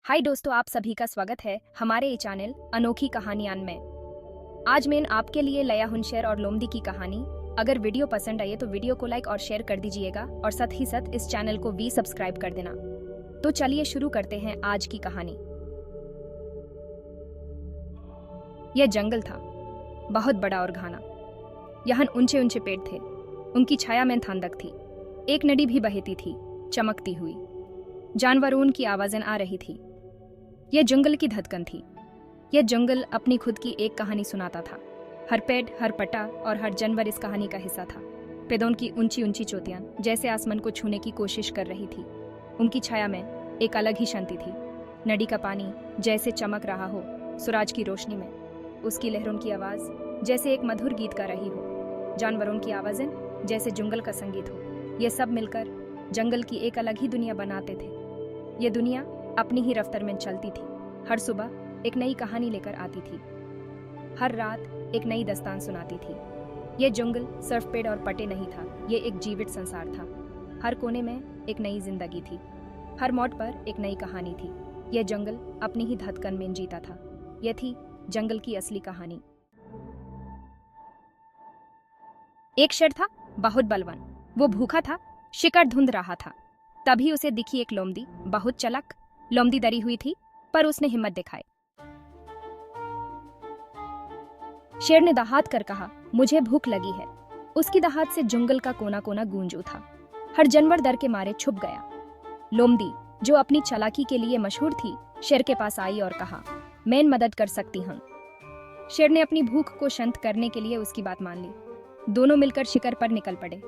हाय दोस्तों, आप सभी का स्वागत है हमारे ये चैनल अनोखी कहानियां में। आज मैं आपके लिए लाया हूं शेर और लोमड़ी की कहानी। अगर वीडियो पसंद आए तो वीडियो को लाइक और शेयर कर दीजिएगा और साथ ही साथ इस चैनल को भी सब्सक्राइब कर देना। तो चलिए शुरू करते हैं आज की कहानी। यह जंगल था, बहुत बड़ा और घना। यहाँ ऊंचे ऊंचे पेड़ थे, उनकी छाया में ठंडक थी। एक नदी भी बहती थी, चमकती हुई। जानवरों की आवाजें आ रही थी। यह जंगल की धड़कन थी। यह जंगल अपनी खुद की एक कहानी सुनाता था। हर पेड़, हर पत्ता और हर जानवर इस कहानी का हिस्सा था। पेड़ों की ऊंची ऊंची चोटियां जैसे आसमान को छूने की कोशिश कर रही थी। उनकी छाया में एक अलग ही शांति थी। नदी का पानी जैसे चमक रहा हो सूरज की रोशनी में। उसकी लहरों की आवाज जैसे एक मधुर गीत गा रही हो। जानवरों की आवाजें जैसे जंगल का संगीत हो। ये सब मिलकर जंगल की एक अलग ही दुनिया बनाते थे। ये दुनिया अपनी ही रफ्तार में चलती थी। हर सुबह एक नई कहानी लेकर आती थी। हर रात एक नई दास्तान सुनाती थी। यह जंगल सिर्फ पेड़ और पत्ते नहीं था, ये एक जीवित संसार था। हर कोने में एक नई जिंदगी थी, हर मोड़ पर एक नई कहानी थी। यह जंगल अपनी ही धड़कन में जीता था। यह थी जंगल की असली कहानी। एक शेर था, बहुत बलवान। वो भूखा था, शिकार ढूंढ रहा था। तभी उसे दिखी एक लोमड़ी, बहुत चालाक। लोमड़ी डरी हुई थी, पर उसने हिम्मत दिखाई। शेर ने दहाड़ कर कहा, मुझे भूख लगी है। उसकी दहाड़ से जंगल का कोना कोना गूंज उठा। हर जानवर डर के मारे छुप गया। लोमड़ी, जो अपनी चालाकी के लिए मशहूर थी, शेर के पास आई और कहा, मैं मदद कर सकती हूँ। शेर ने अपनी भूख को शांत करने के लिए उसकी बात मान ली। दोनों मिलकर शिकार पर निकल पड़े।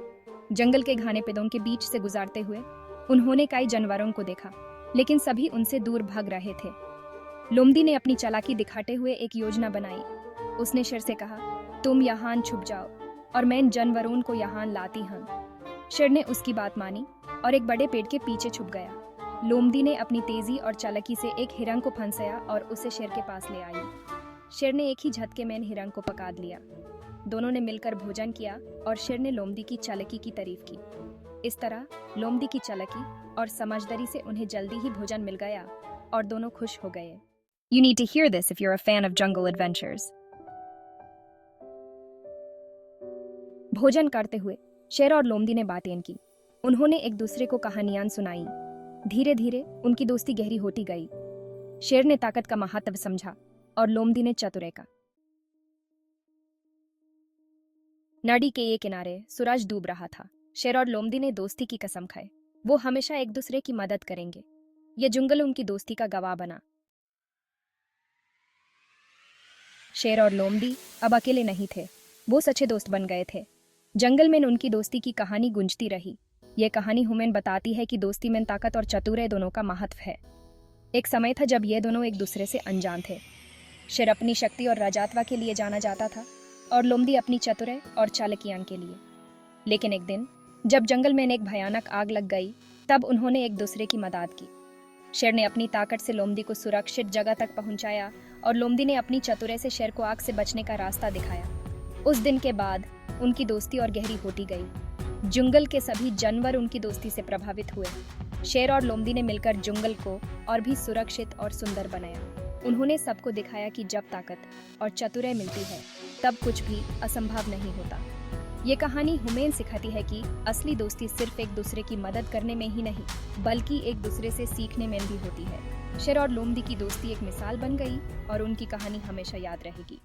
जंगल के घने पेड़ों के बीच से गुजरते हुए उन्होंने कई जानवरों को देखा, लेकिन सभी उनसे दूर भाग रहे थे। लोमड़ी ने अपनी चालाकी दिखाते हुए एक योजना बनाई। उसने शेर से कहा, तुम यहाँ छुप जाओ और मैं जानवरों को यहाँ लाती हूँ। शेर ने उसकी बात मानी और एक बड़े पेड़ के पीछे छुप गया। लोमड़ी ने अपनी तेजी और चालाकी से एक हिरन को फंसाया और उसे शेर के पास ले आई। शेर ने एक ही झटके में हिरन को पका लिया। दोनों ने मिलकर भोजन किया और शेर ने लोमड़ी की चालाकी की तारीफ की। इस तरह लोमड़ी की चालाकी और समझदारी से उन्हें जल्दी ही भोजन मिल गया और दोनों खुश हो गए। You need to hear this if you're a fan of jungle adventures. भोजन करते हुए शेर और लोमड़ी ने बातें की। उन्होंने एक दूसरे को कहानियां सुनाई। धीरे धीरे उनकी दोस्ती गहरी होती गई। शेर ने ताकत का महत्व समझा और लोमड़ी ने चतुराई का। नदी के एक किनारे सूरज डूब रहा था। शेर और लोमड़ी ने दोस्ती की कसम खाई। वो हमेशा एक दूसरे की मदद करेंगे। ये जंगल उनकी दोस्ती का गवाह बना। शेर और लोमड़ी अब अकेले नहीं थे, वो सच्चे दोस्त बन गए थे। जंगल में उनकी दोस्ती की कहानी गूंजती रही। ये कहानी हमें बताती है कि दोस्ती में ताकत और चतुराई दोनों का महत्व है। एक समय था जब ये दोनों एक दूसरे से अनजान थे। शेर अपनी शक्ति और राजत्व के लिए जाना जाता था और लोमड़ी अपनी चतुराई और चालाकियां के लिए। लेकिन एक दिन जब जंगल में एक भयानक आग लग गई, तब उन्होंने एक दूसरे की मदद की। शेर ने अपनी ताकत से लोमड़ी को सुरक्षित जगह तक पहुंचाया और लोमड़ी ने अपनी चतुराई से शेर को आग से बचने का रास्ता दिखाया। उस दिन के बाद उनकी दोस्ती और गहरी होती गई। जंगल के सभी जानवर उनकी दोस्ती से प्रभावित हुए। शेर और लोमड़ी ने मिलकर जंगल को और भी सुरक्षित और सुंदर बनाया। उन्होंने सबको दिखाया कि जब ताकत और चतुराई मिलती है, तब कुछ भी असंभव नहीं होता। ये कहानी हमें सिखाती है कि असली दोस्ती सिर्फ एक दूसरे की मदद करने में ही नहीं, बल्कि एक दूसरे से सीखने में भी होती है। शेर और लोमड़ी की दोस्ती एक मिसाल बन गई और उनकी कहानी हमेशा याद रहेगी।